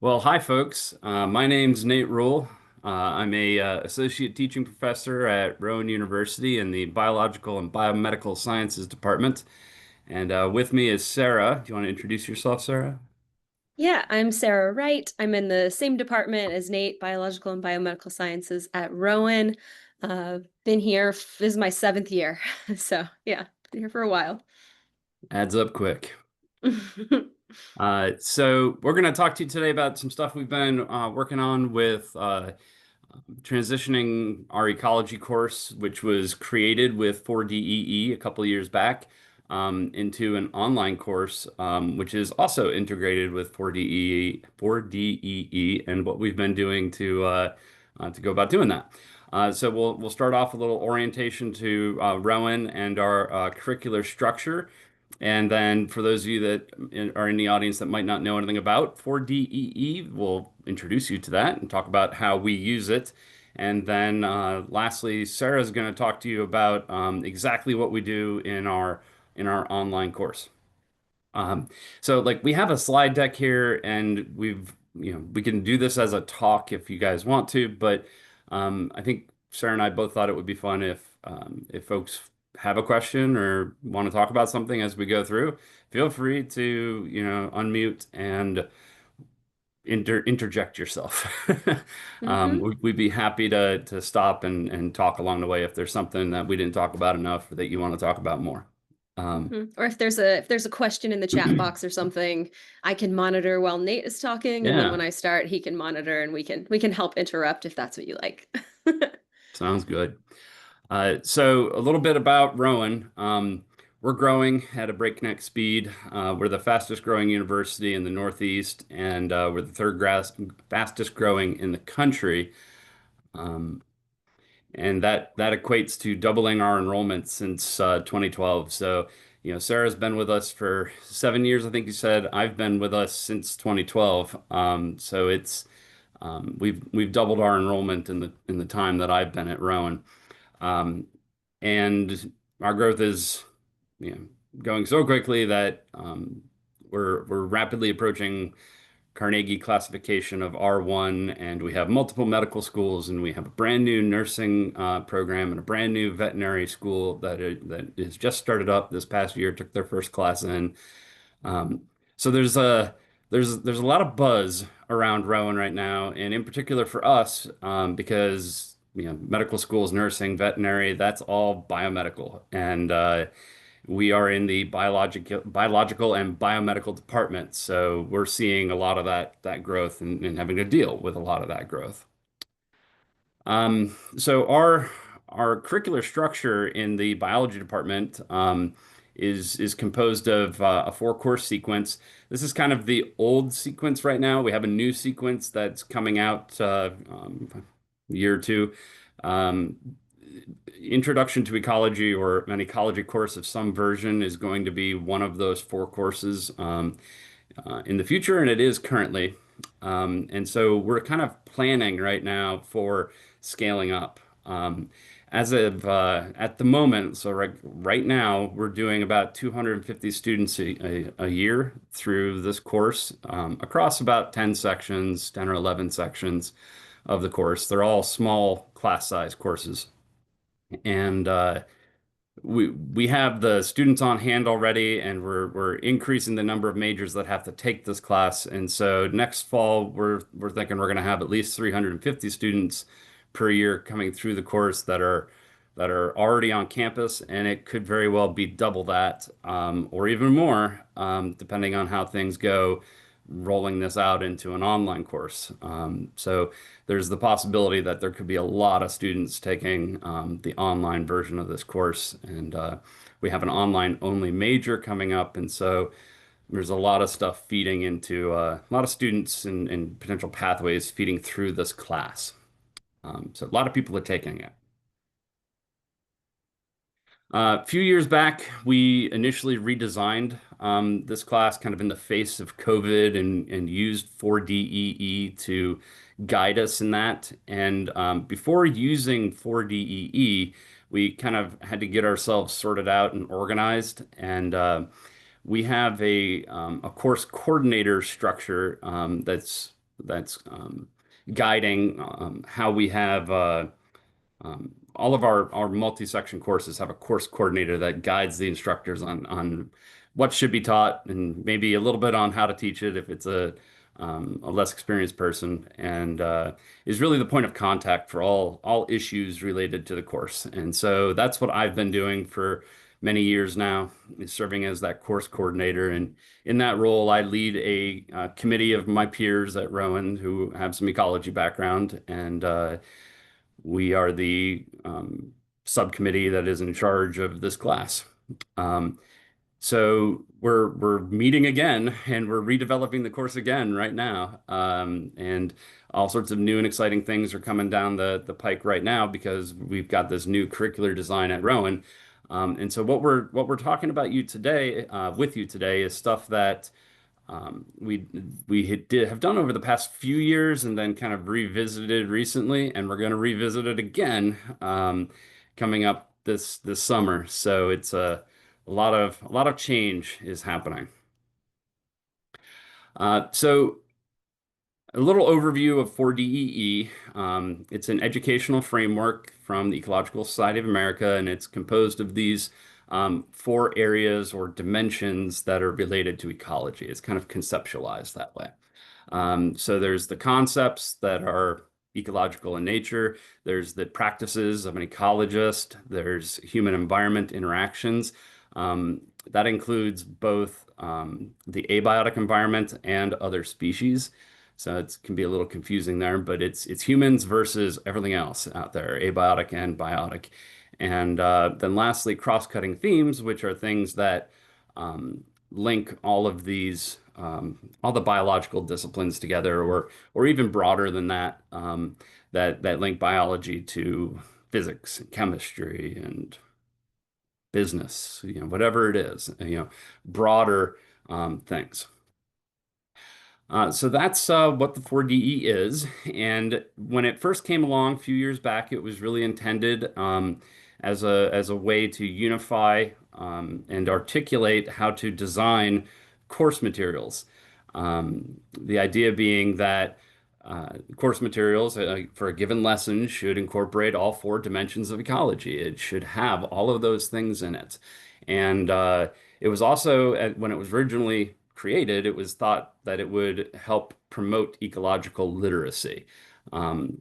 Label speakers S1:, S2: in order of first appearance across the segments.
S1: Well, hi, folks. My name's Nate Rule. I'm a associate teaching professor at Rowan University in the Biological and Biomedical Sciences Department. And with me is Sarah. Do you want to introduce yourself, Sarah?
S2: Yeah, I'm Sarah Wright. I'm in the same department as Nate, Biological and Biomedical Sciences at Rowan. Been here, this is my seventh year. So yeah, been here for a while.
S1: Adds up quick. So we're going to talk to you today about some stuff we've been working on with transitioning our ecology course, which was created with 4DEE a couple of years back, into an online course, which is also integrated with 4DEE, and what we've been doing to go about doing that. So we'll start off with a little orientation to Rowan and our curricular structure. And then for those of you that are in the audience that might not know anything about 4DEE, we'll introduce you to that and talk about how we use it. And then lastly, Sarah's going to talk to you about exactly what we do in our online course. Um, so like we have a slide deck here and we can do this as a talk if you guys want to, but I think Sarah and I both thought it would be fun if folks have a question or want to talk about something as we go through, feel free to, unmute and interject yourself.
S2: hmm
S1: We'd be happy to stop and talk along the way if there's something that we didn't talk about enough or that you want to talk about more. Um,
S2: Or if there's a question in the chat box or something, I can monitor while Nate is talking, and then
S1: yeah.
S2: when I start, he can monitor and we can help interrupt if that's what you like.
S1: Sounds good. So a little bit about Rowan. We're growing at a breakneck speed. We're the fastest growing university in the Northeast, and we're the fastest growing in the country. Um, and that equates to doubling our enrollment since 2012. So, Sarah's been with us for 7 years, I think you said. I've been with us since 2012. So we've doubled our enrollment in the time that I've been at Rowan. Um, and our growth is, you know, going so quickly that we're rapidly approaching Carnegie classification of R1, and we have multiple medical schools, and we have a brand new nursing program and a brand new veterinary school that is just started up this past year, took their first class in. Um, so there's a lot of buzz around Rowan right now, and in particular for us, because medical schools, nursing, veterinary, that's all biomedical, and we are in the biological and biomedical department. So we're seeing a lot of that growth and having to deal with a lot of that growth. So our curricular structure in the biology department is composed of a four-course sequence. This is kind of the old sequence right now. We have a new sequence that's coming out a year or two. Um, Introduction to Ecology or an ecology course of some version is going to be one of those four courses in the future, and it is currently. And so we're kind of planning right now for scaling up. As of at the moment, so right now, we're doing about 250 students a year through this course across about 10 sections, 10 or 11 sections of the course. They're all small class size courses. And we have the students on hand already, and we're increasing the number of majors that have to take this class. And so next fall, we're thinking we're going to have at least 350 students per year coming through the course that are already on campus, and it could very well be double that, or even more, depending on how things go, rolling this out into an online course. So there's the possibility that there could be a lot of students taking the online version of this course, and we have an online only major coming up, and so there's a lot of stuff feeding into a lot of students and potential pathways feeding through this class. So a lot of people are taking it. A few years back, we initially redesigned this class kind of in the face of COVID and used 4DEE to guide us in that. And before using 4DEE, we kind of had to get ourselves sorted out and organized. And we have a course coordinator structure that's guiding how we have all of our multi-section courses have a course coordinator that guides the instructors on what should be taught and maybe a little bit on how to teach it if it's a less experienced person, and is really the point of contact for all issues related to the course. And so that's what I've been doing for many years now, is serving as that course coordinator. And in that role, I lead a committee of my peers at Rowan who have some ecology background, and we are the subcommittee that is in charge of this class. Um, so we're meeting again, and we're redeveloping the course again right now, and all sorts of new and exciting things are coming down the pike right now because we've got this new curricular design at Rowan. And so what we're talking about you today with you today is stuff that we have done over the past few years and then kind of revisited recently, and we're going to revisit it again coming up this summer. So it's a lot of change is happening. So a little overview of 4DEE. It's an educational framework from the Ecological Society of America, and it's composed of these four areas or dimensions that are related to ecology. It's kind of conceptualized that way. So there's the concepts that are ecological in nature. There's the practices of an ecologist. There's human environment interactions. That includes both the abiotic environment and other species. So it can be a little confusing there, but it's humans versus everything else out there, abiotic and biotic. And then lastly, cross-cutting themes, which are things that link all of these, all the biological disciplines together, or even broader than that, that link biology to physics, and chemistry, and business, whatever it is, broader things. So that's what the 4DE is. And when it first came along a few years back, it was really intended as a way to unify and articulate how to design course materials. The idea being that course materials for a given lesson should incorporate all four dimensions of ecology. It should have all of those things in it. And it was also, when it was originally created, it was thought that it would help promote ecological literacy, um,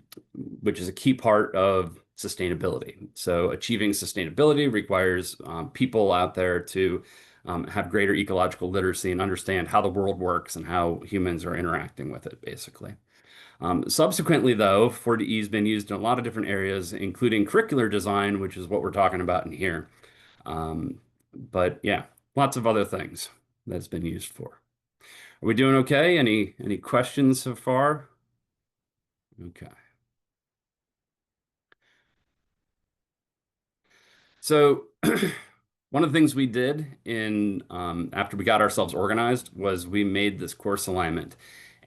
S1: which is a key part of sustainability. So achieving sustainability requires people out there to have greater ecological literacy and understand how the world works and how humans are interacting with it, basically. Subsequently, though, 4DE has been used in a lot of different areas, including curricular design, which is what we're talking about in here. Um, but yeah, lots of other things that it's been used for. Are we doing okay? Any questions so far? Okay. So one of the things we did in after we got ourselves organized was we made this course alignment.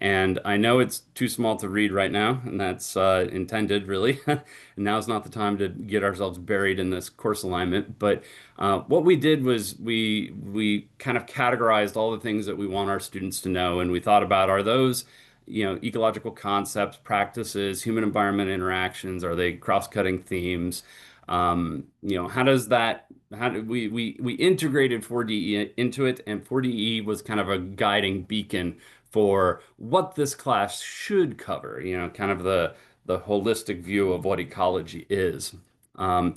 S1: And I know it's too small to read right now, and that's intended really. And now's not the time to get ourselves buried in this course alignment. But what we did was we kind of categorized all the things that we want our students to know, and we thought about, are those, ecological concepts, practices, human environment interactions, are they cross-cutting themes? How does that, how do we integrated 4DE into it, and 4DE was kind of a guiding beacon for what this class should cover, kind of the holistic view of what ecology is. And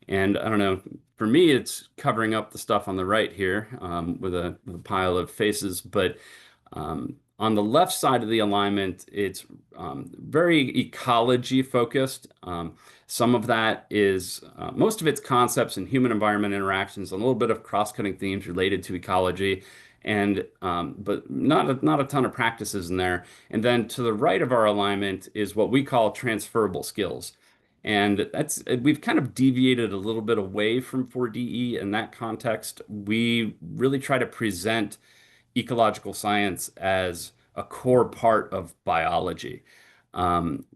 S1: I don't know, for me, it's covering up the stuff on the right here with a pile of faces, but on the left side of the alignment, it's very ecology focused. Some of that is, most of its concepts and human environment interactions, a little bit of cross-cutting themes related to ecology, and but not a ton of practices in there. And then to the right of our alignment is what we call transferable skills. And we've kind of deviated a little bit away from 4DE in that context. We really try to present ecological science as a core part of biology.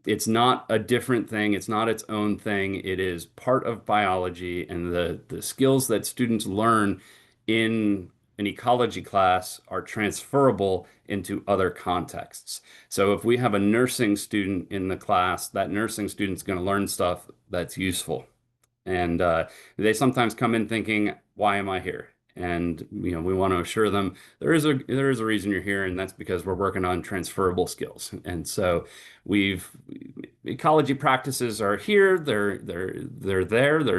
S1: It's not a different thing. It's not its own thing. It is part of biology, and the skills that students learn in an ecology class are transferable into other contexts. So if we have a nursing student in the class, that nursing student's going to learn stuff that's useful. And they sometimes come in thinking, "Why am I here?" And we want to assure them there is a reason you're here, and that's because we're working on transferable skills. And so we've ecology practices are here. They're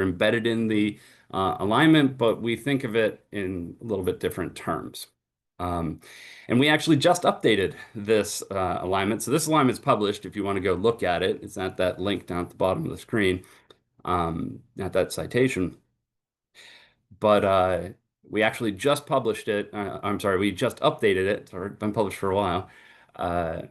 S1: embedded in the alignment, but we think of it in a little bit different terms. Um, and we actually just updated this alignment. So this alignment is published if you want to go look at it. It's at that link down at the bottom of the screen, at that citation. But we actually just published it. I'm sorry, we just updated it. It's been published for a while. Uh,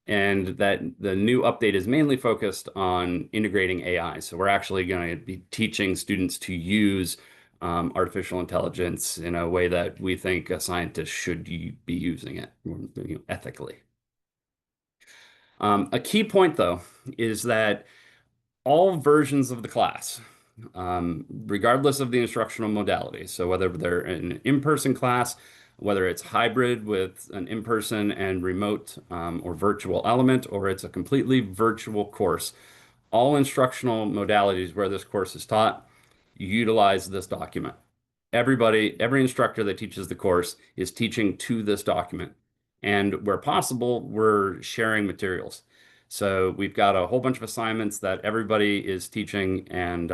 S1: and that the new update is mainly focused on integrating AI. So we're actually going to be teaching students to use artificial intelligence in a way that we think a scientist should be using it, ethically. A key point, though, is that all versions of the class, regardless of the instructional modality. So whether they're an in-person class, whether it's hybrid with an in-person and remote or virtual element, or it's a completely virtual course, all instructional modalities where this course is taught utilize this document. Every instructor that teaches the course is teaching to this document. And where possible, we're sharing materials. So we've got a whole bunch of assignments that everybody is teaching, and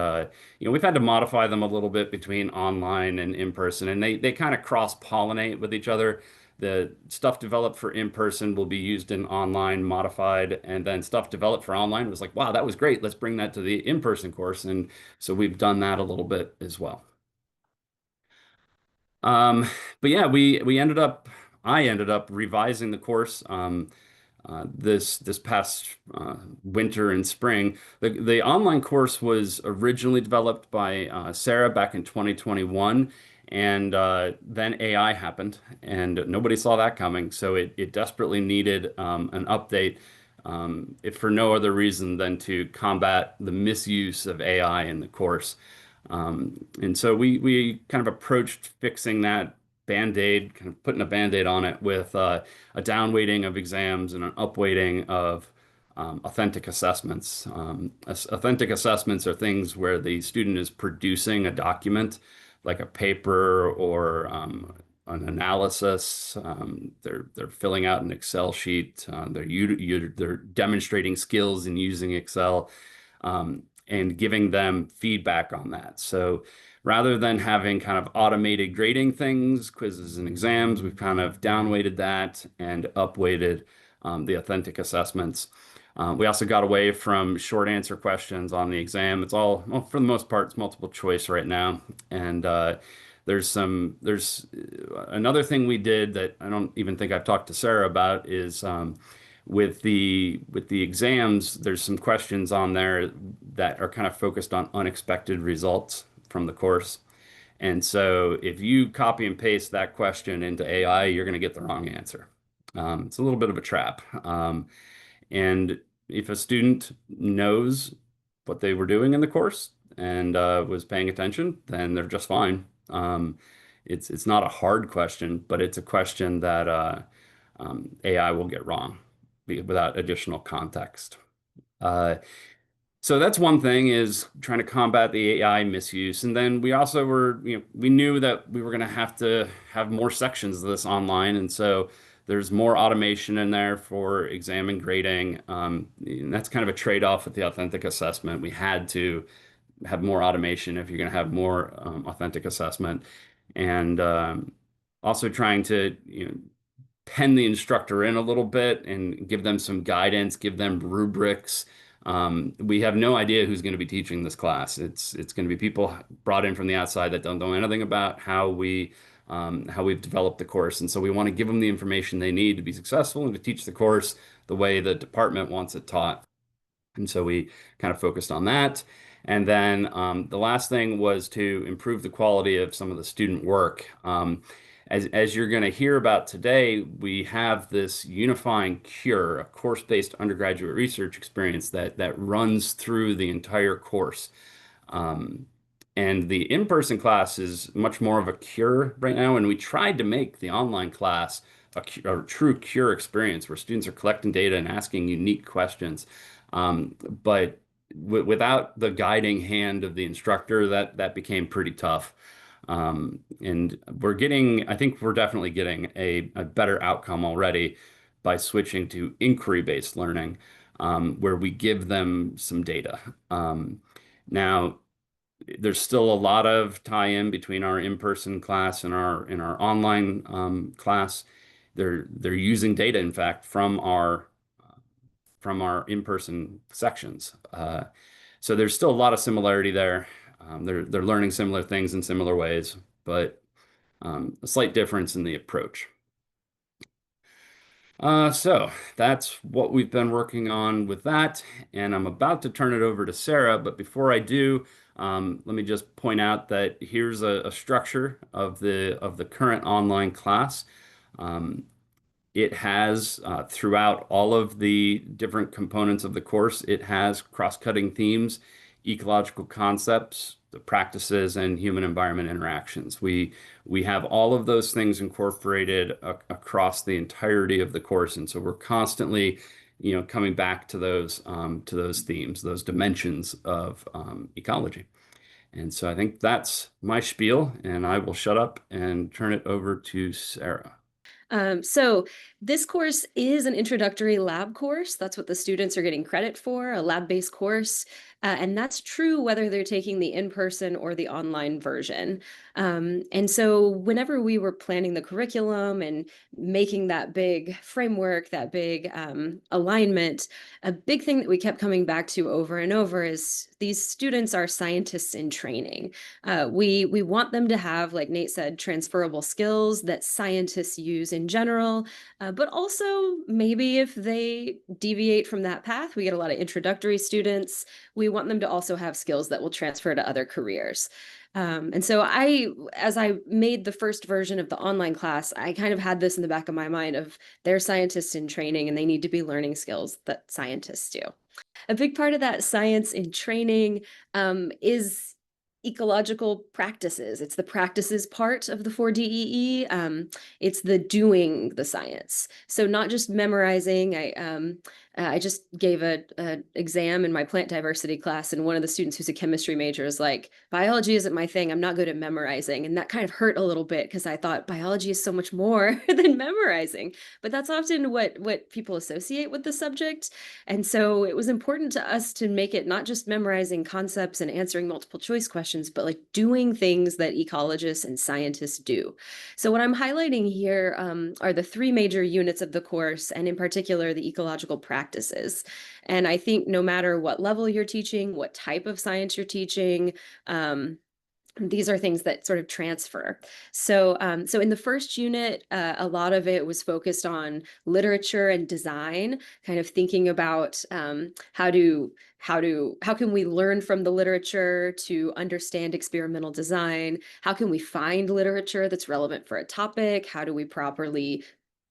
S1: we've had to modify them a little bit between online and in person, and they kind of cross-pollinate with each other. The stuff developed for in person will be used in online, modified, and then stuff developed for online was like, wow, that was great. Let's bring that to the in-person course, and so we've done that a little bit as well. Um, but yeah, I ended up revising the course this past winter and spring. The online course was originally developed by Sara back in 2021, and then AI happened, and nobody saw that coming. So it desperately needed an update, if for no other reason than to combat the misuse of AI in the course. And so we kind of approached fixing that Band-Aid, kind of putting a Band-Aid on it with a downweighting of exams and an upweighting of authentic assessments. Authentic assessments are things where the student is producing a document, like a paper or an analysis. They're filling out an Excel sheet. They're demonstrating skills in using Excel, and giving them feedback on that. So rather than having kind of automated grading things, quizzes and exams, we've kind of downweighted that and upweighted the authentic assessments. We also got away from short answer questions on the exam. It's all, well, for the most part, it's multiple choice right now. And there's another thing we did that I don't even think I've talked to Sara about is with the exams, there's some questions on there that are kind of focused on unexpected results from the course. And so if you copy and paste that question into AI, you're going to get the wrong answer. It's a little bit of a trap. And if a student knows what they were doing in the course and was paying attention, then they're just fine. It's not a hard question, but it's a question that AI will get wrong without additional context. Uh, so that's one thing, is trying to combat the AI misuse. And then we also we knew that we were going to have more sections of this online. And so there's more automation in there for exam and grading. And that's kind of a trade-off with the authentic assessment. We had to have more automation if you're going to have more authentic assessment. And also trying to, pen the instructor in a little bit and give them some guidance, give them rubrics. We have no idea who's going to be teaching this class. It's going to be people brought in from the outside that don't know anything about how we've developed the course, and so we want to give them the information they need to be successful and to teach the course the way the department wants it taught. And so we kind of focused on that. And then the last thing was to improve the quality of some of the student work. As you're going to hear about today, we have this unifying cure, a course-based undergraduate research experience that runs through the entire course. Um, And the in-person class is much more of a cure right now. And we tried to make the online class a true cure experience where students are collecting data and asking unique questions. But without the guiding hand of the instructor, that became pretty tough. And I think we're definitely getting a better outcome already by switching to inquiry-based learning, where we give them some data. Now, there's still a lot of tie-in between our in-person class and our online class. They're using data, in fact, from our in-person sections. So there's still a lot of similarity there. They're learning similar things in similar ways, but a slight difference in the approach. So that's what we've been working on with that, and I'm about to turn it over to Sarah. But before I do, let me just point out that here's a structure of the current online class. Um, it has, throughout all of the different components of the course, it has cross-cutting themes, ecological concepts, the practices, and human environment interactions. We have all of those things incorporated across the entirety of the course, and so we're constantly, coming back to those themes, those dimensions of ecology. And so I think that's my spiel, and I will shut up and turn it over to Sarah.
S2: So this course is an introductory lab course. That's what the students are getting credit for, a lab-based course. And that's true whether they're taking the in-person or the online version. And so whenever we were planning the curriculum and making that big framework, that big alignment, a big thing that we kept coming back to over and over is these students are scientists in training. We want them to have, like Nate said, transferable skills that scientists use in general, but also maybe if they deviate from that path, we get a lot of introductory students. We want them to also have skills that will transfer to other careers. And so as I made the first version of the online class, I kind of had this in the back of my mind of they're scientists in training and they need to be learning skills that scientists do. A big part of that science in training is ecological practices. It's the practices part of the 4DEE. It's the doing the science. So not just memorizing. I just gave a exam in my plant diversity class, and one of the students who's a chemistry major is like, biology isn't my thing. I'm not good at memorizing. And that kind of hurt a little bit because I thought biology is so much more than memorizing. But that's often what people associate with the subject. And so it was important to us to make it not just memorizing concepts and answering multiple choice questions, but like doing things that ecologists and scientists do. So what I'm highlighting here are the three major units of the course, and in particular, the ecological practices. And I think no matter what level you're teaching, what type of science you're teaching, these are things that sort of transfer. So in the first unit, a lot of it was focused on literature and design, kind of thinking about how can we learn from the literature to understand experimental design? How can we find literature that's relevant for a topic? How do we properly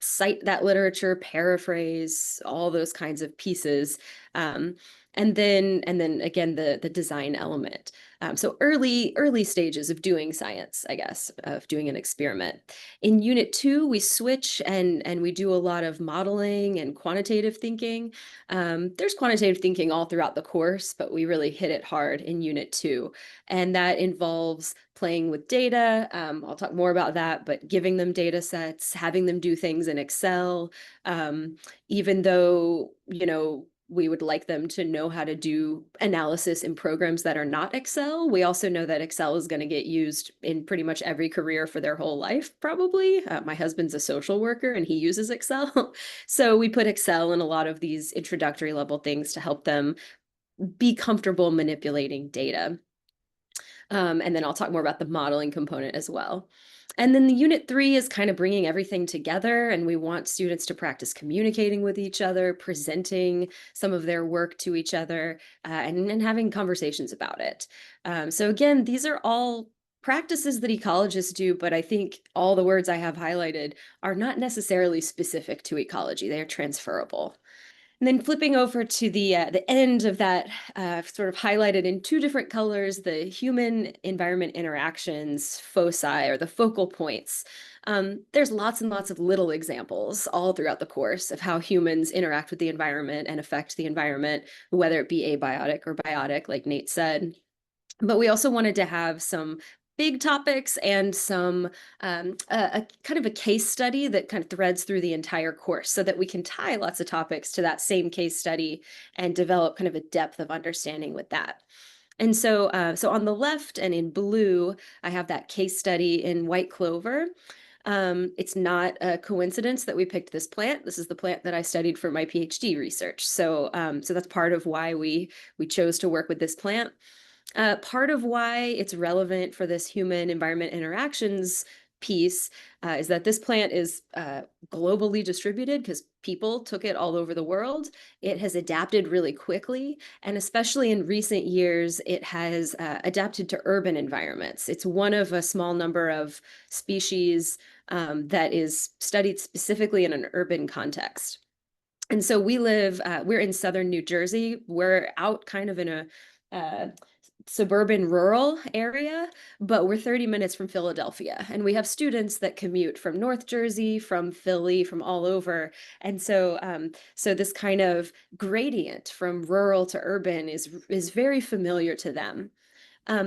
S2: cite that literature, paraphrase, all those kinds of pieces? Um, and then again the design element. So early stages of doing science, I guess, of doing an experiment. In unit 2, we switch and we do a lot of modeling and quantitative thinking. There's quantitative thinking all throughout the course, but we really hit it hard in unit 2. And that involves playing with data. I'll talk more about that, but giving them data sets, having them do things in Excel, even though, we would like them to know how to do analysis in programs that are not Excel. We also know that Excel is going to get used in pretty much every career for their whole life, probably. My husband's a social worker and he uses Excel. So we put Excel in a lot of these introductory level things to help them be comfortable manipulating data. And then I'll talk more about the modeling component as well. And then the unit 3 is kind of bringing everything together, and we want students to practice communicating with each other, presenting some of their work to each other, and having conversations about it. So again, these are all practices that ecologists do, but I think all the words I have highlighted are not necessarily specific to ecology. They are transferable. And then flipping over to the end of that, sort of highlighted in two different colors, the human environment interactions, foci, or the focal points. There's lots and lots of little examples all throughout the course of how humans interact with the environment and affect the environment, whether it be abiotic or biotic, like Nate said. But we also wanted to have some big topics and some a kind of a case study that kind of threads through the entire course so that we can tie lots of topics to that same case study and develop kind of a depth of understanding with that. And so on the left and in blue, I have that case study in white clover. It's not a coincidence that we picked this plant. This is the plant that I studied for my PhD research. So that's part of why we chose to work with this plant. Part of why it's relevant for this human environment interactions piece is that this plant is globally distributed because people took it all over the world. It has adapted really quickly, and especially in recent years, it has adapted to urban environments. It's one of a small number of species that is studied specifically in an urban context. And so we're in southern New Jersey. We're out kind of in a uh, suburban rural area, but we're 30 minutes from Philadelphia. And we have students that commute from North Jersey, from Philly, from all over. And so this kind of gradient from rural to urban is very familiar to them.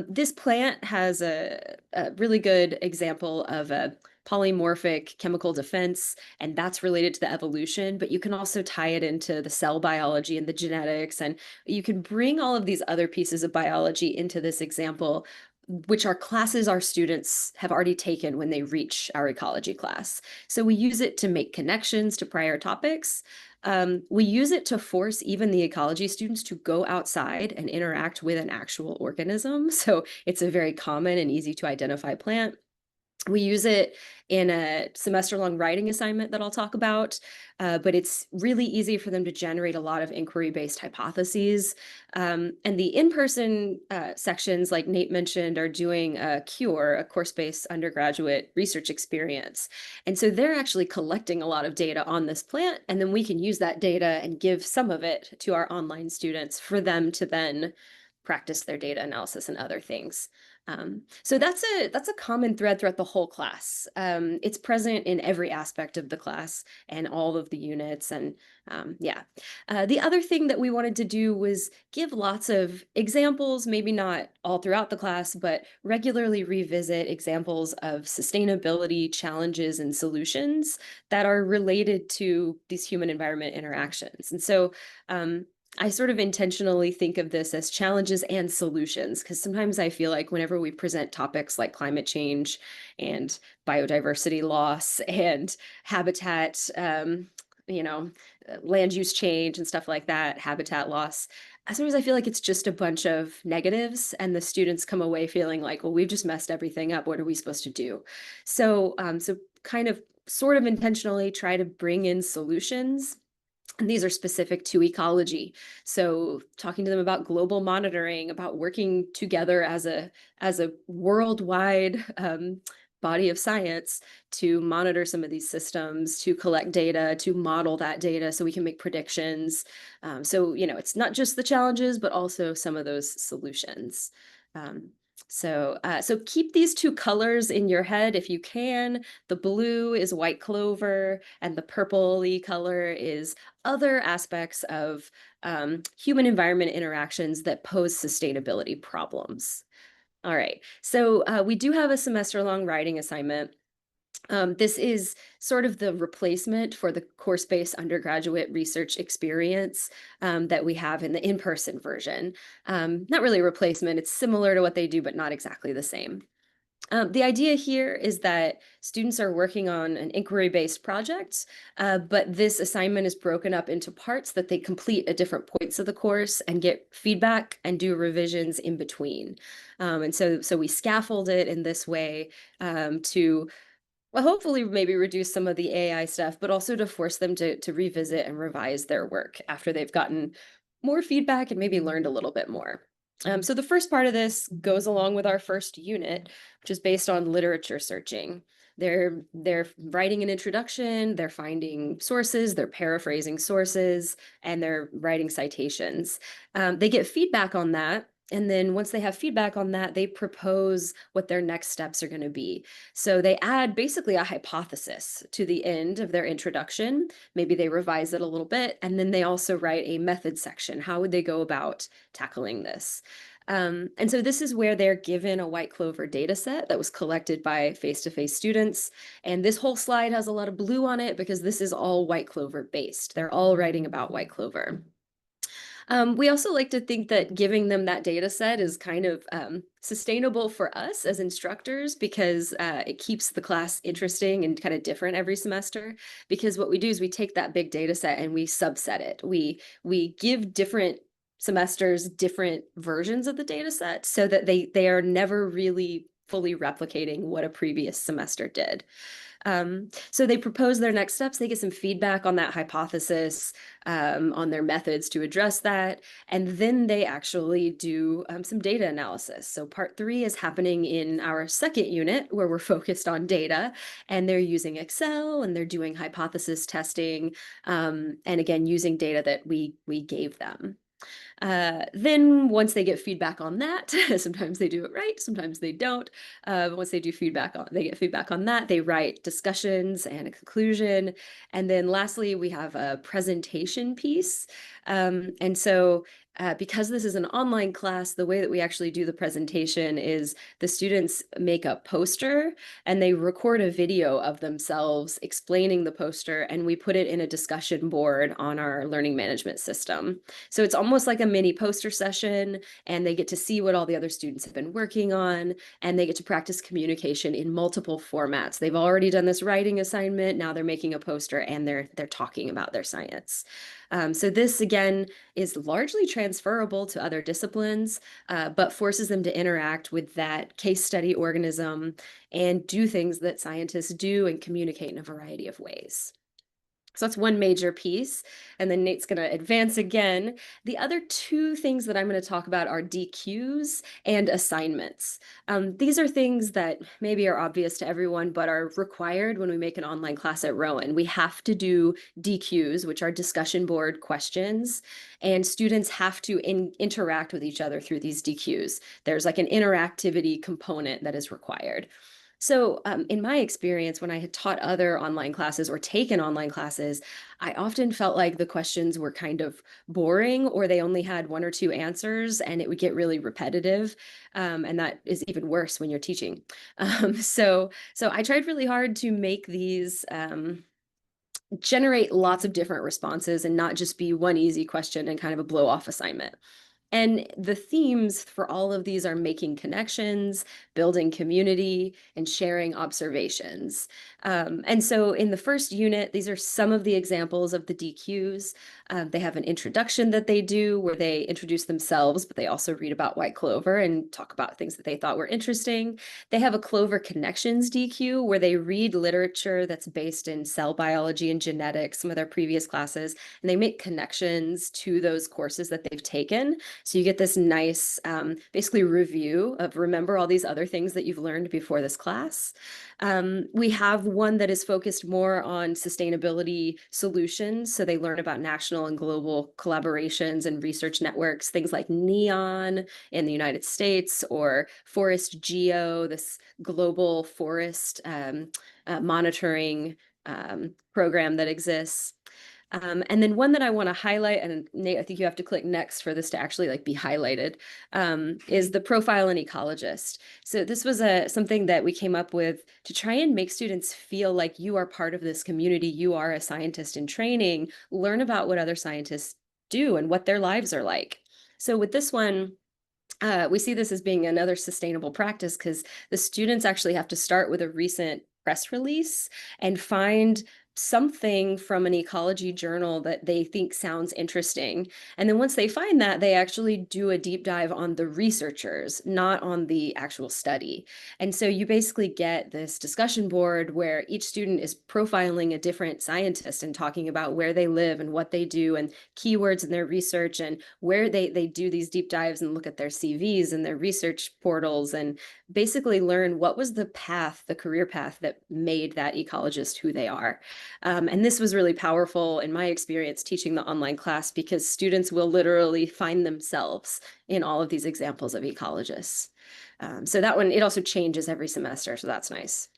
S2: This plant has a really good example of a polymorphic chemical defense, and that's related to the evolution, but you can also tie it into the cell biology and the genetics, and you can bring all of these other pieces of biology into this example, which are classes our students have already taken when they reach our ecology class. So we use it to make connections to prior topics. We use it to force even the ecology students to go outside and interact with an actual organism. So it's a very common and easy to identify plant. We use it in a semester-long writing assignment that I'll talk about, but it's really easy for them to generate a lot of inquiry-based hypotheses. And the in-person sections, like Nate mentioned, are doing a CURE, a course-based undergraduate research experience. And so they're actually collecting a lot of data on this plant, and then we can use that data and give some of it to our online students for them to then practice their data analysis and other things. So that's a common thread throughout the whole class. It's present in every aspect of the class and all of the units. And yeah, the other thing that we wanted to do was give lots of examples, maybe not all throughout the class, but regularly revisit examples of sustainability challenges and solutions that are related to these human environment interactions. And so I sort of intentionally think of this as challenges and solutions because sometimes I feel like whenever we present topics like climate change and biodiversity loss and habitat, you know, land use change and stuff like that, habitat loss, sometimes I feel like it's just a bunch of negatives and the students come away feeling like, well, we've just messed everything up. What are we supposed to do? So kind of sort of intentionally try to bring in solutions, and these are specific to ecology. So talking to them about global monitoring, about working together as a worldwide body of science to monitor some of these systems, to collect data, to model that data so we can make predictions. So, it's not just the challenges, but also some of those solutions. So keep these two colors in your head if you can. The blue is white clover, and the purpley color is other aspects of human environment interactions that pose sustainability problems. All right, so we do have a semester-long writing assignment. This is sort of the replacement for the course-based undergraduate research experience that we have in the in-person version. Not really a replacement, it's similar to what they do, but not exactly the same. The idea here is that students are working on an inquiry-based project, but this assignment is broken up into parts that they complete at different points of the course and get feedback and do revisions in between. And so we scaffold it in this way to well, hopefully maybe reduce some of the AI stuff, but also to force them to revisit and revise their work after they've gotten more feedback and maybe learned a little bit more. So the first part of this goes along with our first unit, which is based on literature searching. They're writing an introduction, they're finding sources, they're paraphrasing sources, and they're writing citations. They get feedback on that. And then once they have feedback on that, they propose what their next steps are going to be. So they add basically a hypothesis to the end of their introduction. Maybe they revise it a little bit, and then they also write a method section. How would they go about tackling this? And so this is where they're given a White Clover data set that was collected by face-to-face students. And this whole slide has a lot of blue on it because this is all White Clover based. They're all writing about White Clover. We also like to think that giving them that data set is kind of sustainable for us as instructors because it keeps the class interesting and kind of different every semester. Because what we do is we take that big data set and we subset it. We give different semesters different versions of the data set so that they are never really fully replicating what a previous semester did. So they propose their next steps. They get some feedback on that hypothesis, on their methods to address that, and then they actually do some data analysis. So part 3 is happening in our second unit where we're focused on data, and they're using Excel and they're doing hypothesis testing, and again using data that we gave them. Then once they get feedback on that, sometimes they do it right, sometimes they don't. Once they get feedback on that, they write discussions and a conclusion. And then lastly, we have a presentation piece. And so because this is an online class, the way that we actually do the presentation is the students make a poster and they record a video of themselves explaining the poster, and we put it in a discussion board on our learning management system. So it's almost like a mini poster session, and they get to see what all the other students have been working on, and they get to practice communication in multiple formats. They've already done this writing assignment, now they're making a poster and they're talking about their science. So this again is largely transferable to other disciplines, but forces them to interact with that case study organism and do things that scientists do and communicate in a variety of ways. So that's one major piece. And then Nate's going to advance again. The other two things that I'm going to talk about are DQs and assignments. These are things that maybe are obvious to everyone, but are required when we make an online class at Rowan. We have to do DQs, which are discussion board questions, and students have to interact with each other through these DQs. There's like an interactivity component that is required. So, in my experience, when I had taught other online classes or taken online classes, I often felt like the questions were kind of boring or they only had one or two answers and it would get really repetitive. And that is even worse when you're teaching. So I tried really hard to make these generate lots of different responses and not just be one easy question and kind of a blow off assignment. And the themes for all of these are making connections, building community, and sharing observations. And so in the first unit, these are some of the examples of the DQs. They have an introduction that they do where they introduce themselves, but they also read about white clover and talk about things that they thought were interesting. They have a Clover Connections DQ where they read literature that's based in cell biology and genetics, some of their previous classes, and they make connections to those courses that they've taken. So you get this nice, basically review of remember all these other things that you've learned before this class. We have one that is focused more on sustainability solutions. So they learn about national and global collaborations and research networks, things like NEON in the United States or Forest Geo, this global forest monitoring program that exists. And then one that I want to highlight, and Nate, I think you have to click next for this to actually like be highlighted, is the profile and ecologist. So this was something that we came up with to try and make students feel like you are part of this community, you are a scientist in training, learn about what other scientists do and what their lives are like. So with this one, we see this as being another sustainable practice because the students actually have to start with a recent press release and find something from an ecology journal that they think sounds interesting. And then once they find that, they actually do a deep dive on the researchers, not on the actual study. And so you basically get this discussion board where each student is profiling a different scientist and talking about where they live and what they do and keywords in their research and where they do these deep dives and look at their CVs and their research portals and basically learn what was the path, the career path that made that ecologist who they are. And this was really powerful in my experience teaching the online class because students will literally find themselves in all of these examples of ecologists. So that one, it also changes every semester, so that's nice.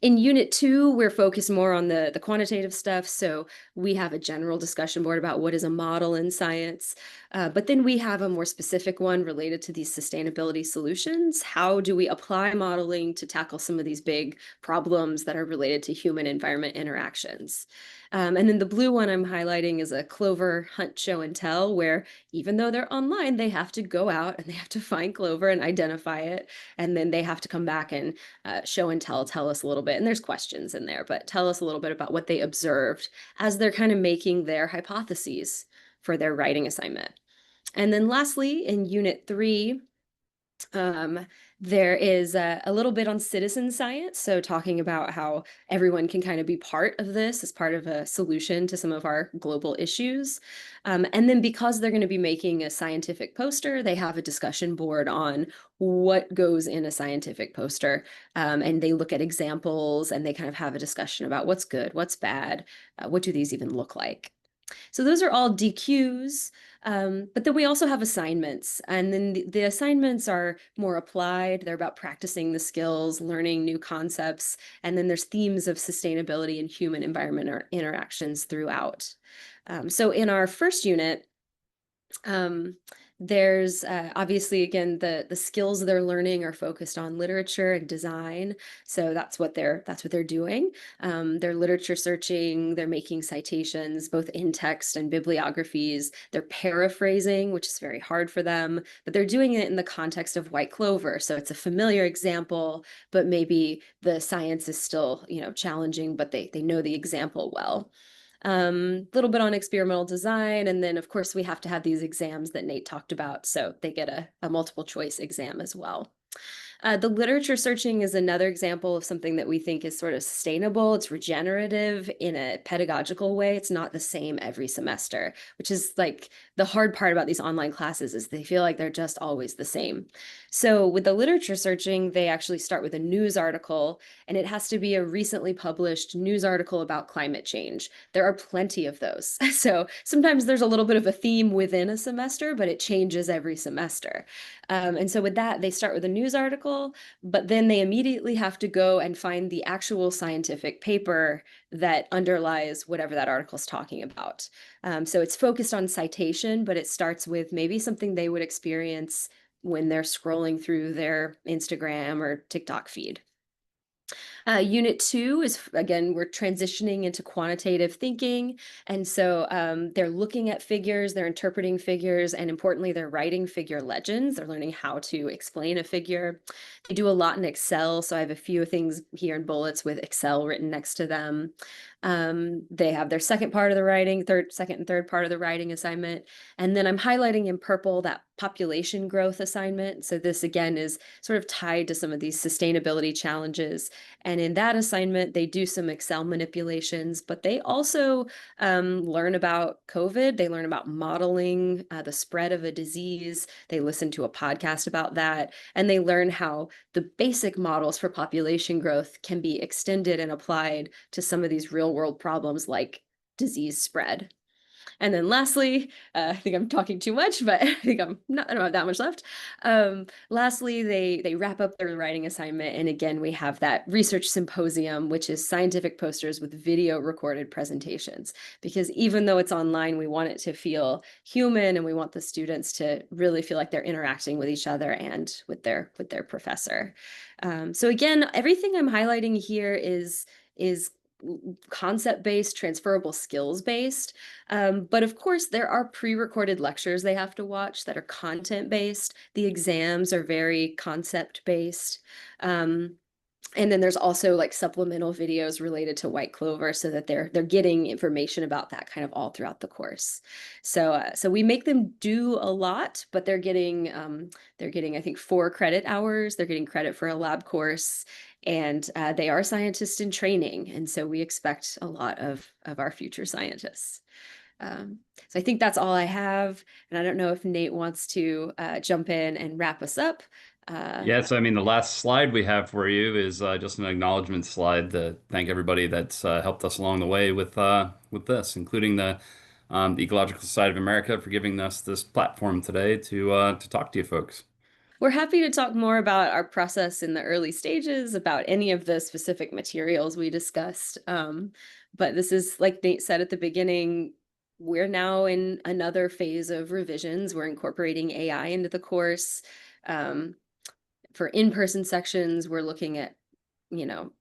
S2: In Unit 2, we're focused more on the quantitative stuff. So we have a general discussion board about what is a model in science. But then we have a more specific one related to these sustainability solutions. How do we apply modeling to tackle some of these big problems that are related to human environment interactions? And then the blue one I'm highlighting is a clover hunt, show, and tell, where even though they're online, they have to go out and they have to find clover and identify it. And then they have to come back and show and tell us a little bit. And there's questions in there, but tell us a little bit about what they observed as they're kind of making their hypotheses for their writing assignment. And then lastly, in Unit 3, um, there is a little bit on citizen science, so talking about how everyone can kind of be part of this as part of a solution to some of our global issues. And then because they're going to be making a scientific poster, they have a discussion board on what goes in a scientific poster. And they look at examples and they kind of have a discussion about what's good, what's bad, what do these even look like. So those are all DQs. But then we also have assignments, and then the assignments are more applied. They're about practicing the skills, learning new concepts, and then there's themes of sustainability and human environment or interactions throughout. So in our first unit, um, there's obviously, again, the skills they're learning are focused on literature and design. So that's what they're doing. They're literature searching, they're making citations, both in text and bibliographies. They're paraphrasing, which is very hard for them, but they're doing it in the context of white clover. So it's a familiar example, but maybe the science is still, challenging, but they know the example well. Little bit on experimental design, and then of course we have to have these exams that Nate talked about, so they get a multiple choice exam as well. The literature searching is another example of something that we think is sort of sustainable. It's regenerative in a pedagogical way. It's not the same every semester, which is like the hard part about these online classes is they feel like they're just always the same. So with the literature searching, they actually start with a news article, and it has to be a recently published news article about climate change. There are plenty of those. So sometimes there's a little bit of a theme within a semester, but it changes every semester. And so with that, they start with a news article, but then they immediately have to go and find the actual scientific paper that underlies whatever that article is talking about. So it's focused on citation, but it starts with maybe something they would experience when they're scrolling through their Instagram or TikTok feed. Unit 2 is, again, we're transitioning into quantitative thinking. And so they're looking at figures, they're interpreting figures, and importantly, they're writing figure legends. They're learning how to explain a figure. They do a lot in Excel. So I have a few things here in bullets with Excel written next to them. They have their second part of the writing, second and third part of the writing assignment. And then I'm highlighting in purple that population growth assignment. So this again is sort of tied to some of these sustainability challenges. And in that assignment, they do some Excel manipulations, but they also learn about COVID. They learn about modeling the spread of a disease. They listen to a podcast about that, and they learn how the basic models for population growth can be extended and applied to some of these real world problems like disease spread. And then lastly, I think I'm talking too much, but I don't have that much left. Lastly, they wrap up their writing assignment. And again, we have that research symposium, which is scientific posters with video recorded presentations. Because even though it's online, we want it to feel human and we want the students to really feel like they're interacting with each other and with their professor. So again, everything I'm highlighting here is concept-based, transferable skills-based. But of course, there are pre-recorded lectures they have to watch that are content-based. The exams are very concept-based. And then there's also like supplemental videos related to white clover so that they're getting information about that kind of all throughout the course. So we make them do a lot, but they're getting I think 4 credit hours. They're getting credit for a lab course, and they are scientists in training, and so we expect a lot of our future scientists. So I think that's all I have, and I don't know if Nate wants to jump in and wrap us up.
S1: Yes, I mean, the last slide we have for you is just an acknowledgement slide to thank everybody that's helped us along the way with this, including the Ecological Society of America for giving us this platform today to talk to you folks.
S2: We're happy to talk more about our process in the early stages, about any of the specific materials we discussed. But this is, like Nate said at the beginning, we're now in another phase of revisions. We're incorporating AI into the course. Um, for in-person sections, we're looking at, you know,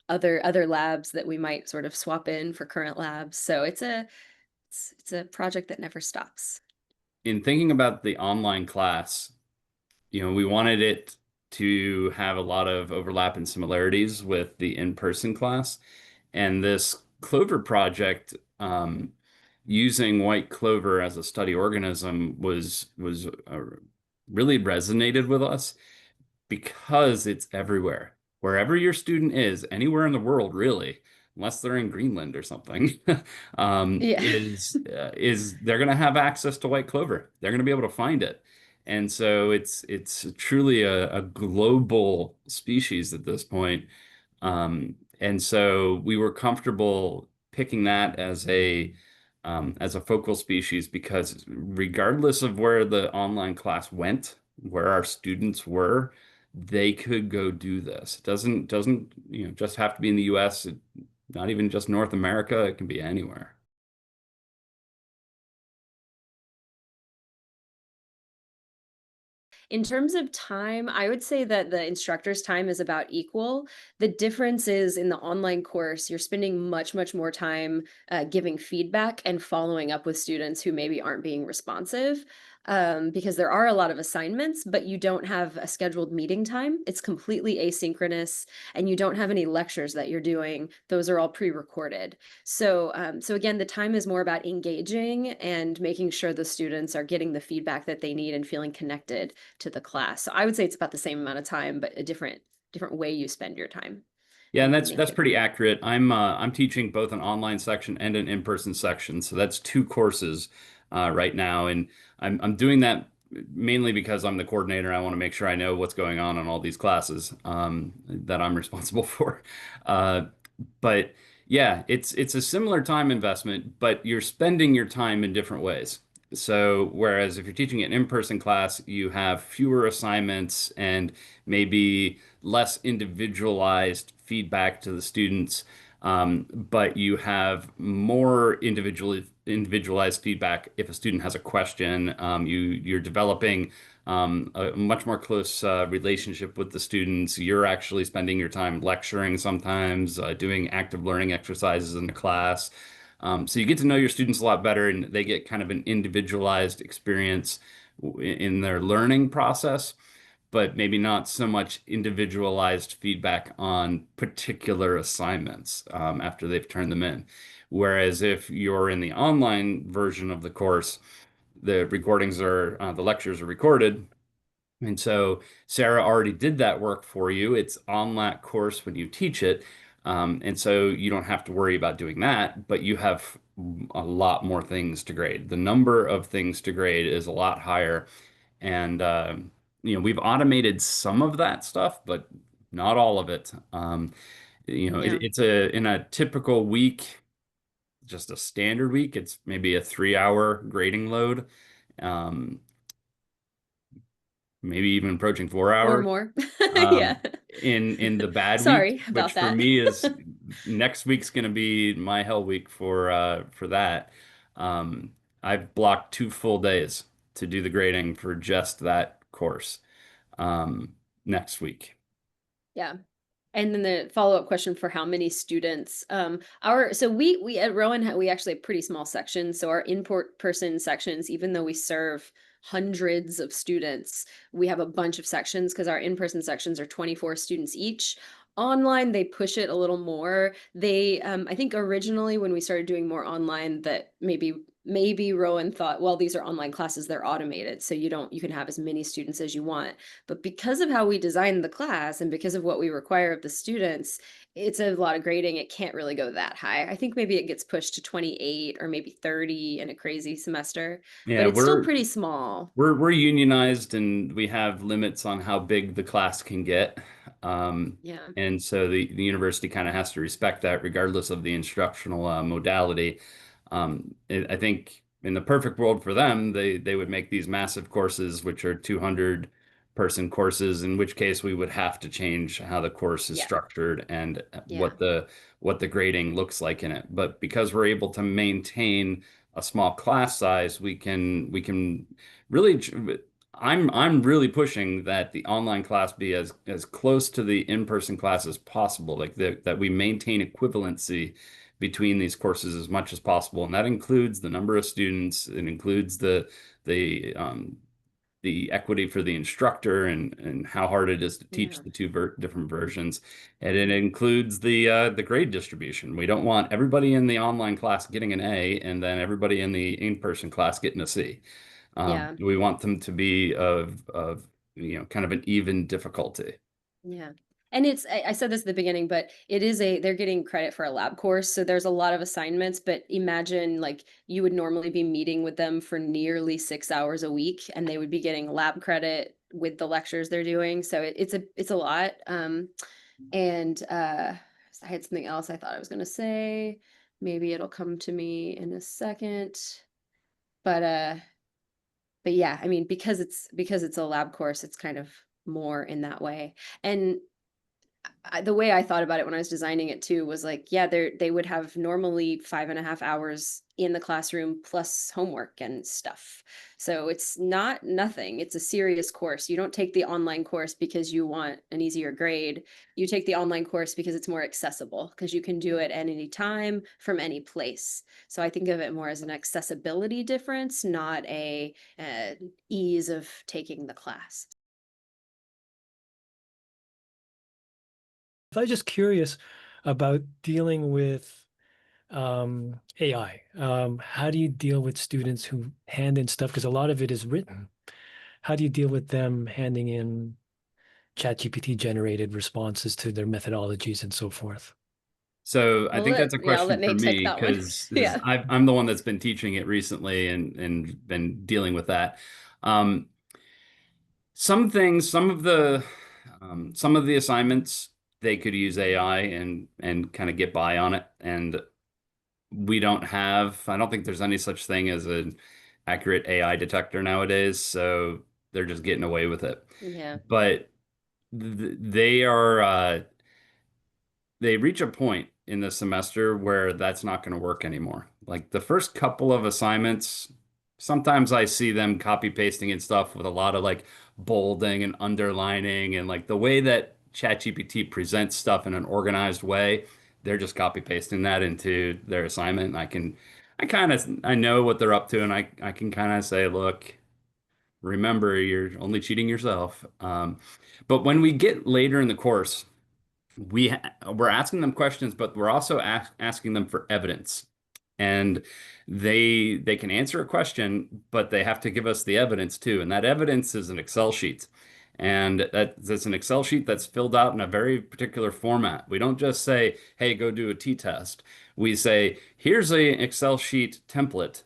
S2: other labs that we might sort of swap in for current labs. So it's a project that never stops.
S1: In thinking about the online class, we wanted it to have a lot of overlap and similarities with the in-person class. And this Clover project, using white clover as a study organism was really resonated with us because it's everywhere. Wherever your student is, anywhere in the world, really, unless they're in Greenland or something,
S2: Yeah.
S1: is they're going to have access to white clover. They're going to be able to find it. And so it's truly a global species at this point. And so we were comfortable picking that as a focal species because regardless of where the online class went, where our students were, they could go do this. It doesn't just have to be in the US, not even just North America, it can be anywhere.
S2: In terms of time, I would say that the instructor's time is about equal. The difference is in the online course, you're spending much more time giving feedback and following up with students who maybe aren't being responsive. Because there are a lot of assignments, but you don't have a scheduled meeting time. It's completely asynchronous, and you don't have any lectures that you're doing. Those are all pre-recorded. So again, the time is more about engaging and making sure the students are getting the feedback that they need and feeling connected to the class. So I would say it's about the same amount of time, but a different way you spend your time
S1: Yeah, and that's
S2: make
S1: that's
S2: it
S1: pretty
S2: work.
S1: accurate. I'm teaching both an online section and an in-person section, so that's two courses right now, and I'm doing that mainly because I'm the coordinator. I want to make sure I know what's going on in all these classes that I'm responsible for. Uh, but yeah, it's a similar time investment, but you're spending your time in different ways. So whereas if you're teaching an in-person class, you have fewer assignments and maybe less individualized feedback to the students, but you have more individualized feedback if a student has a question. You're developing a much more close relationship with the students. You're actually spending your time lecturing sometimes, doing active learning exercises in the class. So you get to know your students a lot better, and they get kind of an individualized experience in their learning process, but maybe not so much individualized feedback on particular assignments after they've turned them in. Whereas if you're in the online version of the course, the lectures are recorded. And so Sarah already did that work for you. It's on that course when you teach it. And so you don't have to worry about doing that, but you have a lot more things to grade. The number of things to grade is a lot higher. And we've automated some of that stuff, but not all of it.
S2: Yeah.
S1: It's in a typical week, just a standard week, it's maybe a 3 hour grading load, um, maybe even approaching four
S2: Or
S1: hours.
S2: more. Yeah.
S1: In the bad weeks,
S2: Sorry
S1: which
S2: about
S1: for
S2: that.
S1: me is next week's going to be my hell week for that. Um, I've blocked 2 full days to do the grading for just that course next week.
S2: Yeah. And then the follow-up question for how many students, our so we at Rowan we actually have pretty small sections. So our in person sections, even though we serve hundreds of students, we have a bunch of sections because our in-person sections are 24 students each. online they push it a little more. They I think originally when we started doing more online that maybe Rowan thought, well, these are online classes, they're automated, so you can have as many students as you want. But because of how we designed the class and because of what we require of the students, it's a lot of grading. It can't really go that high. I think maybe it gets pushed to 28 or maybe 30 in a crazy semester, but
S1: Yeah,
S2: it's still pretty small.
S1: we're unionized and we have limits on how big the class can get.
S2: Yeah.
S1: And so the university kind of has to respect that regardless of the instructional modality. I think in the perfect world for them, they would make these massive courses, which are 200 person courses, in which case we would have to change how the course is
S2: Yeah.
S1: structured and
S2: Yeah.
S1: what the grading looks like in it. But because we're able to maintain a small class size, we can really I'm really pushing that the online class be as close to the in-person class as possible, like that we maintain equivalency between these courses as much as possible, and that includes the number of students, it includes the the equity for the instructor and how hard it is to teach
S2: Yeah.
S1: the two different versions, and it
S2: Mhm.
S1: includes the grade distribution. We don't want everybody in the online class getting an A and then everybody in the in-person class getting a C.
S2: Yeah.
S1: We want them to be of kind of an even difficulty.
S2: Yeah. And I said this at the beginning, but they're getting credit for a lab course. So there's a lot of assignments, but imagine like you would normally be meeting with them for nearly 6 hours a week and they would be getting lab credit with the lectures they're doing. So it's a lot. And I had something else I thought I was gonna say. Maybe it'll come to me in a second. But yeah, I mean, because it's a lab course, it's kind of more in that way. And the way I thought about it when I was designing it too was like, yeah, they would have normally 5.5 hours in the classroom plus homework and stuff. So it's not nothing. It's a serious course. You don't take the online course because you want an easier grade. You take the online course because it's more accessible, because you can do it at any time from any place. So I think of it more as an accessibility difference, not a ease of taking the class.
S3: I was just curious about dealing with AI. How do you deal with students who hand in stuff? Because a lot of it is written. How do you deal with them handing in ChatGPT generated responses to their methodologies and so forth?
S1: So I think that's a
S2: I'll let
S1: question for
S2: Nate take
S1: me
S2: that one.
S1: because
S2: Yeah.
S1: I'm the one that's been teaching it recently and been dealing with that. Um, some things, some of the assignments, they could use AI and kind of get by on it. And I don't think there's any such thing as an accurate AI detector nowadays. So they're just getting away with it.
S2: Yeah.
S1: But they are, they reach a point in the semester where that's not going to work anymore. Like the first couple of assignments, sometimes I see them copy pasting and stuff with a lot of like bolding and underlining and like the way that ChatGPT presents stuff in an organized way, they're just copy pasting that into their assignment. And I know what they're up to, and I can kind of say, look, remember, you're only cheating yourself. But when we get later in the course, we're asking them questions, but we're also asking them for evidence. And they can answer a question, but they have to give us the evidence too. And that evidence is an Excel sheet. And that's an Excel sheet that's filled out in a very particular format. We don't just say, hey, go do a t-test. We say, here's a Excel sheet template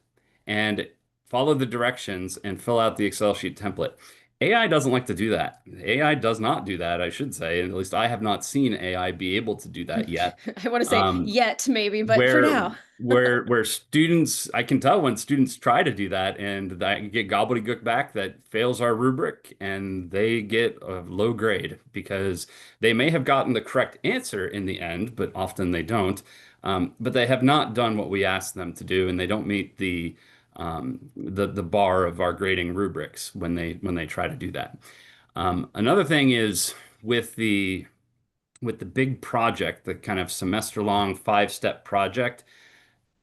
S1: and follow the directions and fill out the Excel sheet template. AI doesn't like to do that. AI does not do that, I should say. At least I have not seen AI be able to do that yet.
S2: I want to say
S1: Um,
S2: yet maybe, but for
S1: where
S2: now.
S1: where students, I can tell when students try to do that and I get gobbledygook back that fails our rubric and they get a low grade because they may have gotten the correct answer in the end, but often they don't. But they have not done what we asked them to do, and they don't meet the bar of our grading rubrics when they try to do that. Another thing is with the big project, the kind of semester long 5-step project,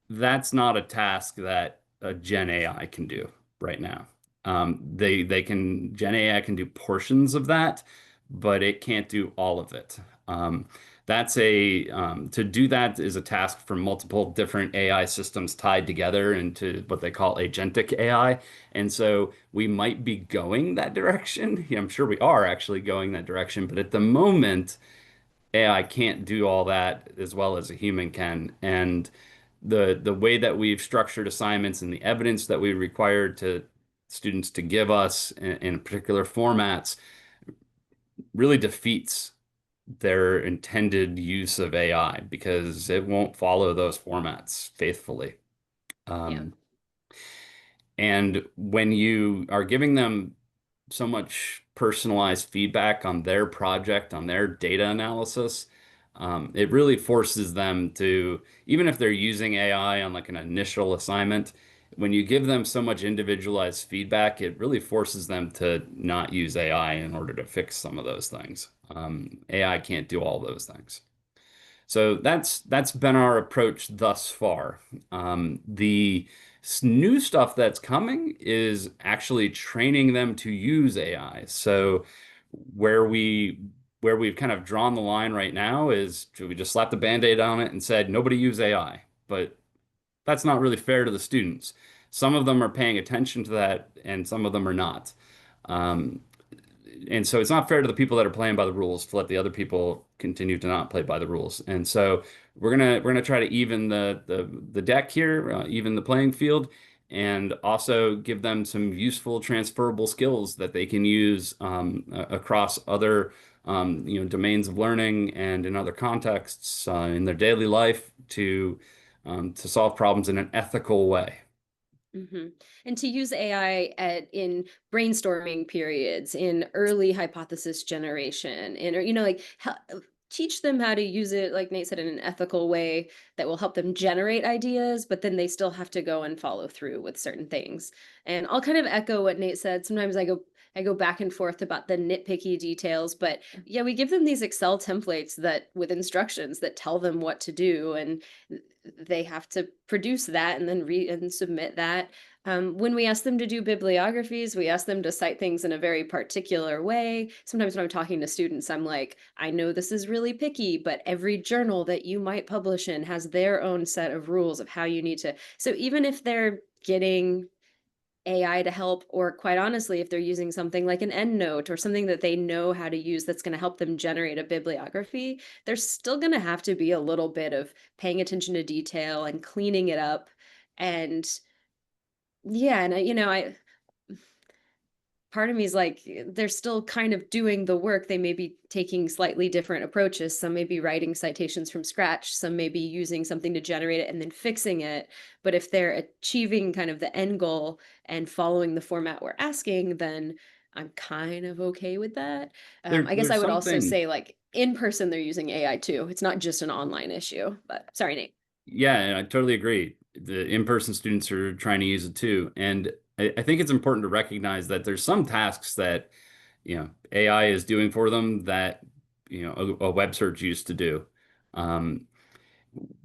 S1: that's not a task that a Gen AI can do right now. Gen AI can do portions of that, but it can't do all of it. That's a to do that is a task for multiple different AI systems tied together into what they call agentic AI. And so we might be going that direction. Yeah, I'm sure we are actually going that direction, but at the moment, AI can't do all that as well as a human can. And the way that we've structured assignments and the evidence that we require to students to give us in particular formats really defeats their intended use of AI because it won't follow those formats faithfully.
S2: Yeah.
S1: Um, and when you are giving them so much personalized feedback on their project, on their data analysis, it really forces them to, even if they're using AI on like an initial assignment, when you give them so much individualized feedback, it really forces them to not use AI in order to fix some of those things. AI can't do all those things. So that's been our approach thus far. The new stuff that's coming is actually training them to use AI. So where we where we've kind of drawn the line right now is we just slapped a band-aid on it and said nobody use AI. But that's not really fair to the students. Some of them are paying attention to that, and some of them are not. Um, and so it's not fair to the people that are playing by the rules to let the other people continue to not play by the rules. And so we're gonna try to even the deck here, even the playing field, and also give them some useful transferable skills that they can use across other domains of learning and in other contexts in their daily life to solve problems in an ethical way.
S2: Hmm. And to use AI in brainstorming periods, in early hypothesis generation, in, or, like teach them how to use it, like Nate said, in an ethical way that will help them generate ideas, but then they still have to go and follow through with certain things. And I'll kind of echo what Nate said. Sometimes I go back and forth about the nitpicky details, but yeah, we give them these Excel templates that with instructions that tell them what to do, and they have to produce that and then read and submit that. When we ask them to do bibliographies, we ask them to cite things in a very particular way. Sometimes when I'm talking to students, I'm like, I know this is really picky, but every journal that you might publish in has their own set of rules of how you need to. So even if they're getting AI to help, or quite honestly, if they're using something like an EndNote or something that they know how to use that's going to help them generate a bibliography, there's still going to have to be a little bit of paying attention to detail and cleaning it up. And yeah, and I part of me is like, they're still kind of doing the work. They may be taking slightly different approaches. Some may be writing citations from scratch. Some may be using something to generate it and then fixing it. But if they're achieving kind of the end goal and following the format we're asking, then I'm kind of okay with that. I guess I
S1: There's
S2: would also
S1: something.
S2: say, like, in person, they're using AI too. It's not just an online issue. But sorry, Nate.
S1: Yeah, and I totally agree. The in-person students are trying to use it too. And I think it's important to recognize that there's some tasks that, AI is doing for them that, a web search used to do. Um,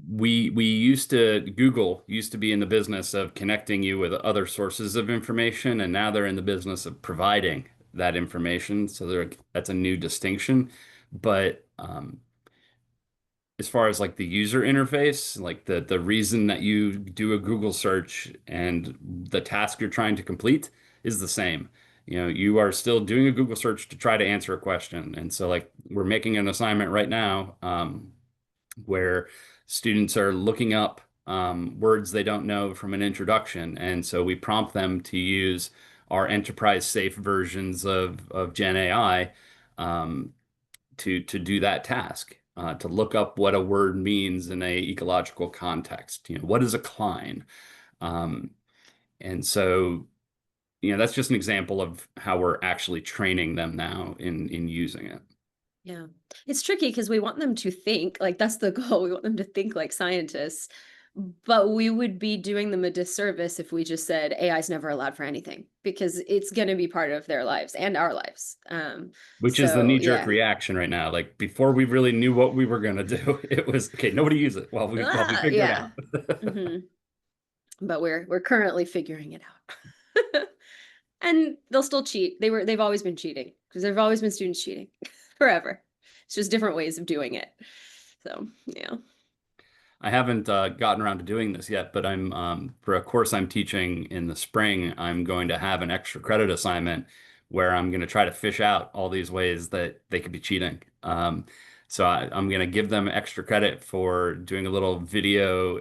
S1: we used to, Google used to be in the business of connecting you with other sources of information, and now they're in the business of providing that information. So that's a new distinction. But as far as like the user interface, like the reason that you do a Google search and the task you're trying to complete is the same. You are still doing a Google search to try to answer a question. And so like we're making an assignment right now where students are looking up words they don't know from an introduction. And so we prompt them to use our enterprise safe versions of Gen AI um, to do that task, to look up what a word means in a ecological context. What is a cline? Um, and so, that's just an example of how we're actually training them now in using it.
S2: Yeah. It's tricky because we want them to think, like, that's the goal. We want them to think like scientists, but we would be doing them a disservice if we just said AI is never allowed for anything, because it's going to be part of their lives and our lives.
S1: Which is the
S2: So
S1: knee-jerk
S2: yeah.
S1: reaction right now. Like before we really knew what we were gonna do, it was okay, nobody use it while we figure it
S2: Yeah.
S1: out.
S2: Hmm. But we're currently figuring it out. And they'll still cheat. They've always been cheating, because there've always been students cheating forever. It's just different ways of doing it. So, yeah.
S1: I haven't gotten around to doing this yet, but I'm for a course I'm teaching in the spring, I'm going to have an extra credit assignment where I'm going to try to fish out all these ways that they could be cheating. I'm going to give them extra credit for doing a little video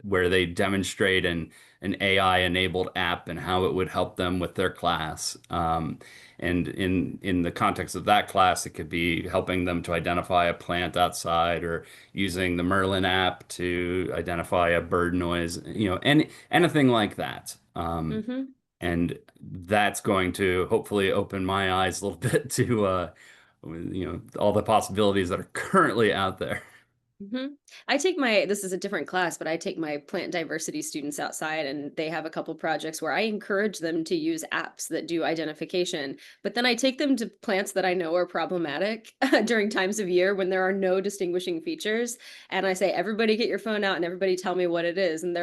S1: where they demonstrate an AI-enabled app and how it would help them with their class. And in the context of that class, it could be helping them to identify a plant outside or using the Merlin app to identify a bird noise, anything like that.
S2: Hmm.
S1: And that's going to hopefully open my eyes a little bit to all the possibilities that are currently out there.
S2: Hmm. This is a different class, but I take my plant diversity students outside and they have a couple projects where I encourage them to use apps that do identification. But then I take them to plants that I know are problematic during times of year when there are no distinguishing features. And I say, everybody get your phone out and everybody tell me what it is. And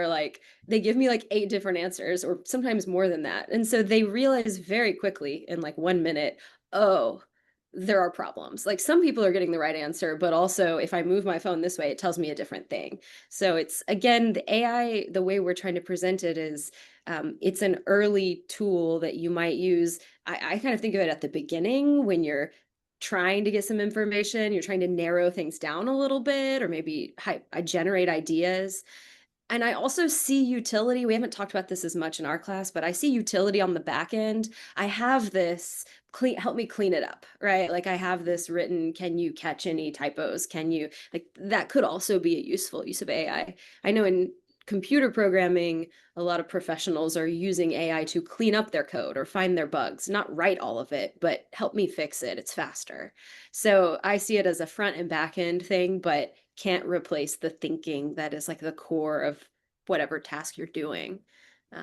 S2: they give me like 8 different answers or sometimes more than that. And so they realize very quickly in like 1 minute, oh, there are problems. Like some people are getting the right answer, but also if I move my phone this way, it tells me a different thing. So it's again, the AI, the way we're trying to present it is it's an early tool that you might use. I kind of think of it at the beginning when you're trying to get some information, you're trying to narrow things down a little bit, or maybe generate ideas. And I also see utility. We haven't talked about this as much in our class, but I see utility on the back end. I have this help me clean it up, right? Like I have this written, can you catch any typos? Can you like that could also be a useful use of AI. I know in computer programming, a lot of professionals are using AI to clean up their code or find their bugs, not write all of it, but help me fix it. It's faster. So I see it as a front and back end thing, but can't replace the thinking that is like the core of whatever task you're doing.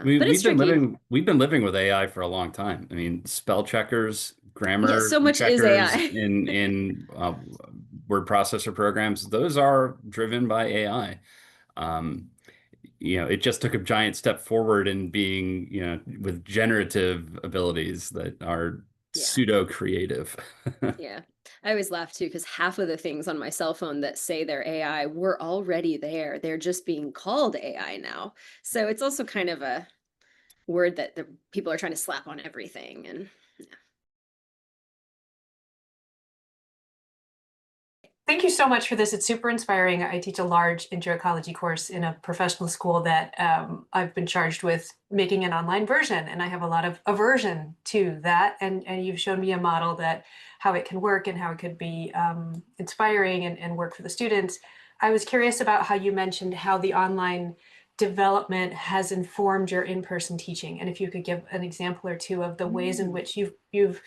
S1: We
S2: But
S1: we've
S2: it's
S1: been
S2: tricky.
S1: living with AI for a long time. I mean, spell checkers,
S2: Yeah,
S1: grammar
S2: so much is
S1: checkers
S2: AI.
S1: in word processor programs, those are driven by AI. Um, it just took a giant step forward in being, with generative abilities that are
S2: Yeah,
S1: pseudo creative.
S2: yeah. I always laugh too because half of the things on my cell phone that say they're AI were already there. They're just being called AI now. So it's also kind of a word that the people are trying to slap on everything. And
S4: Thank you so much for this. It's super inspiring. I teach a large intro ecology course in a professional school that I've been charged with making an online version, and I have a lot of aversion to that. And you've shown me a model that how it can work and how it could be inspiring and work for the students. I was curious about how you mentioned how the online development has informed your in-person teaching, and if you could give an example or two of the ways in which you've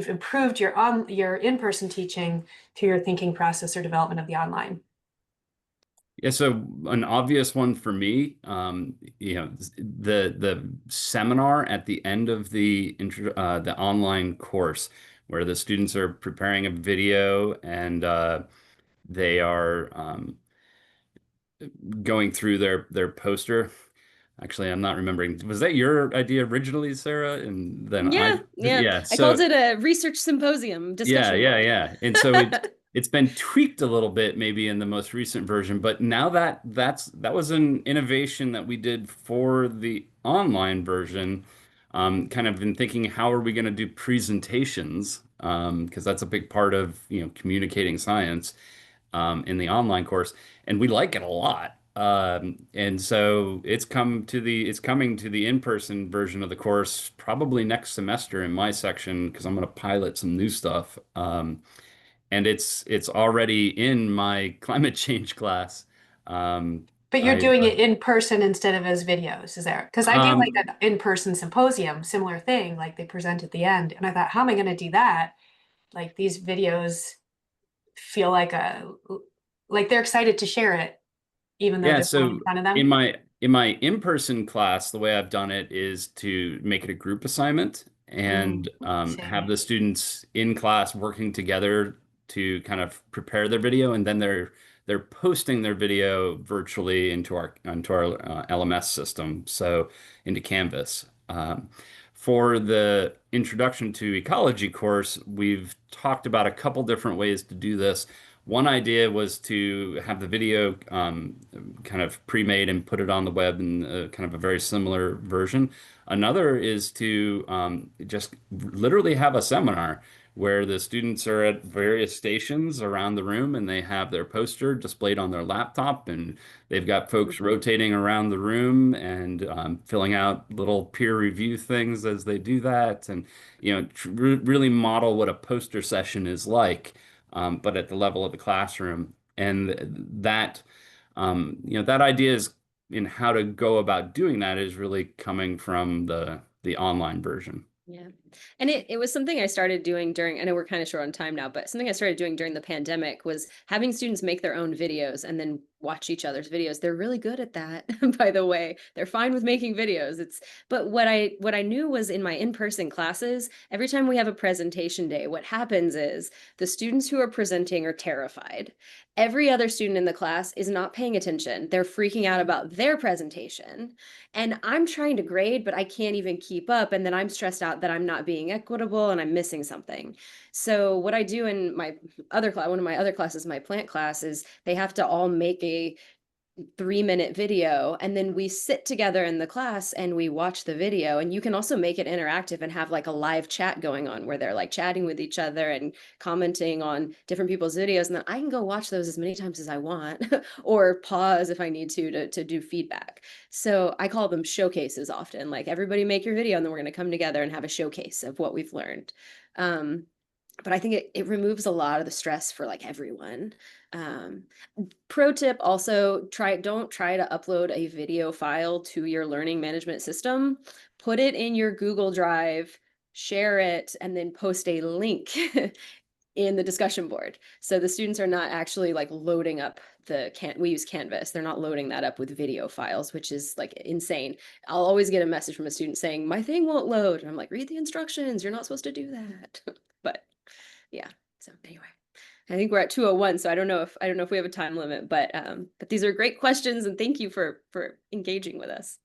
S4: improved your in-person teaching through your thinking process or development of the online.
S1: Yeah, so an obvious one for me, the seminar at the end of the online course, where the students are preparing a video and they are going through their poster. Actually, I'm not remembering. Was that your idea originally, Sarah? And then
S2: yeah, yeah.
S1: yeah.
S2: I called
S1: So
S2: it a research symposium
S1: yeah,
S2: discussion
S1: yeah,
S2: board.
S1: yeah. And so it's been tweaked a little bit maybe in the most recent version, but now that was an innovation that we did for the online version. Kind of been thinking how are we going to do presentations? Because that's a big part of communicating science in the online course, and we like it a lot. And so it's coming to the in-person version of the course probably next semester in my section because I'm going to pilot some new stuff. And it's already in my climate change class.
S4: But you're
S1: I
S4: doing it in person instead of as videos, is there? Because I do like
S1: um
S4: an in-person symposium, similar thing, like they present at the end. And I thought, how am I going to do that? Like these videos feel like they're excited to share it, even though
S1: Yeah,
S4: there's someone in
S1: so
S4: front of
S1: in
S4: them.
S1: my in-person class, the way I've done it is to make it a group assignment and have
S4: Same.
S1: the students in class working together to kind of prepare their video, and then they're posting their video virtually into our LMS system, so into Canvas. For the introduction to ecology course, we've talked about a couple different ways to do this. One idea was to have the video kind of pre-made and put it on the web in kind of a very similar version. Another is to just literally have a seminar where the students are at various stations around the room and they have their poster displayed on their laptop, and they've got folks rotating around the room and filling out little peer review things as they do that, and really model what a poster session is like, but at the level of the classroom. And that idea is in how to go about doing that is really coming from the online version.
S2: Yeah. And it was something I started doing during, I know we're kind of short on time now, but something I started doing during the pandemic was having students make their own videos and then watch each other's videos. They're really good at that, by the way. They're fine with making videos. But what I knew was in my in-person classes, every time we have a presentation day, what happens is the students who are presenting are terrified. Every other student in the class is not paying attention. They're freaking out about their presentation. And I'm trying to grade, but I can't even keep up. And then I'm stressed out that I'm not being equitable and I'm missing something. So what I do in my other class, one of my other classes, my plant class, is they have to all make a 3-minute video, and then we sit together in the class and we watch the video. And you can also make it interactive and have like a live chat going on where they're like chatting with each other and commenting on different people's videos, and then I can go watch those as many times as I want or pause if I need to do feedback. So I call them showcases often, like everybody make your video and then we're going to come together and have a showcase of what we've learned. But I think it removes a lot of the stress for like everyone. Pro tip also, don't try to upload a video file to your learning management system. Put it in your Google Drive, share it, and then post a link in the discussion board. So the students are not actually like loading up we use Canvas. They're not loading that up with video files, which is like insane. I'll always get a message from a student saying, my thing won't load. And I'm like, read the instructions. You're not supposed to do that. But yeah. So anyway, I think we're at 2:01, so I don't know if we have a time limit, but these are great questions, and thank you for engaging with us.